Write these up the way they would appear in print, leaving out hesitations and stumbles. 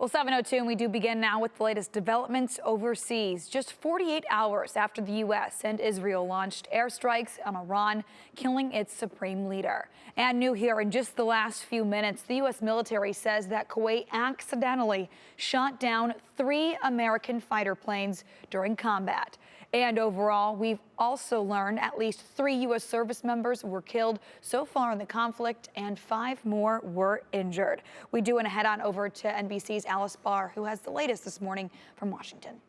Well, 7:02, and we do begin now with the latest developments overseas. Just 48 hours after the U.S. and Israel launched airstrikes on Iran, killing its supreme leader. And new here in just the last few minutes, the U.S. military says that Kuwait accidentally shot down 3 American fighter planes during combat. And overall, we've also learned at least 3 U.S. service members were killed so far in the conflict, and 5 more were injured. We do want to head on over to NBC's Alice Barr, who has the latest this morning from Washington.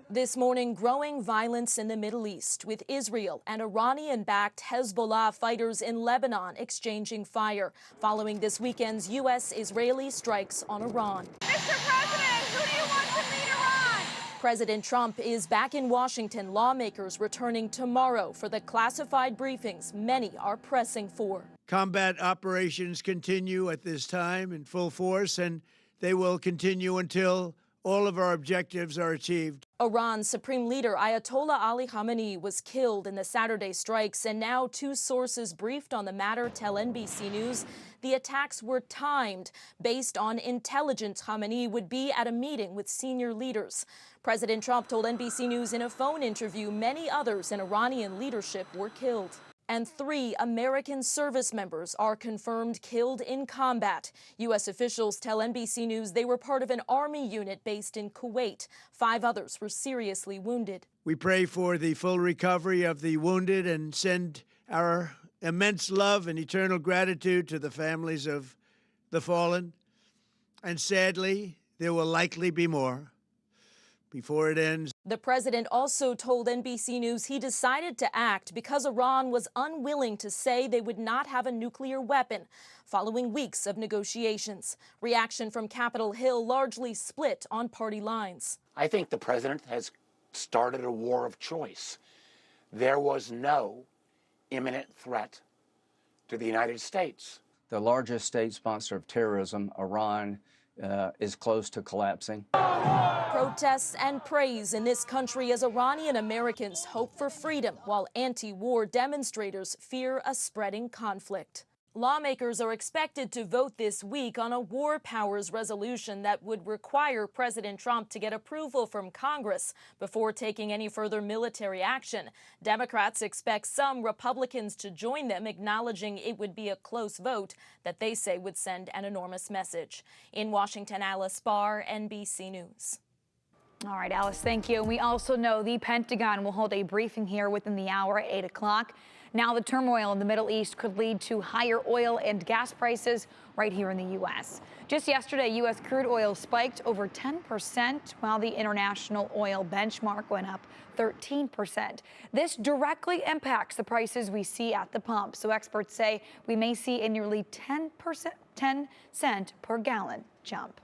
This morning, growing violence in the Middle East, with Israel and Iranian-backed Hezbollah fighters in Lebanon exchanging fire, following this weekend's U.S.-Israeli strikes on Iran. Mr. President, who do you want to lead Iran? President Trump is back in Washington, lawmakers returning tomorrow for the classified briefings many are pressing for. Combat operations continue at this time in full force, and they will continue until all of our objectives are achieved. Iran's Supreme Leader Ayatollah Ali Khamenei was killed in the Saturday strikes, and now 2 sources briefed on the matter tell NBC News the attacks were timed based on intelligence Khamenei would be at a meeting with senior leaders. President Trump told NBC News in a phone interview many others in Iranian leadership were killed. And 3 American service members are confirmed killed in combat. U.S. officials tell NBC News they were part of an Army unit based in Kuwait. 5 others were seriously wounded. We pray for the full recovery of the wounded and send our immense love and eternal gratitude to the families of the fallen. And sadly, there will likely be more before it ends. The president also told NBC News he decided to act because Iran was unwilling to say they would not have a nuclear weapon following weeks of negotiations. Reaction from Capitol Hill largely split on party lines. I think the president has started a war of choice. There was no imminent threat to the United States. The largest state sponsor of terrorism, Iran, is close to collapsing. Protests and praise in this country as Iranian Americans hope for freedom, while anti-war demonstrators fear a spreading conflict. Lawmakers are expected to vote this week on a war powers resolution that would require President Trump to get approval from Congress before taking any further military action. Democrats expect some Republicans to join them, acknowledging it would be a close vote that they say would send an enormous message. In Washington, Alice Barr, NBC News. All right, Alice, thank you. We also know the Pentagon will hold a briefing here within the hour at 8 o'clock. Now, the turmoil in the Middle East could lead to higher oil and gas prices right here in the U.S. Just yesterday, U.S. crude oil spiked over 10%, while the international oil benchmark went up 13%. This directly impacts the prices we see at the pump. So experts say we may see a nearly 10 cent per gallon jump.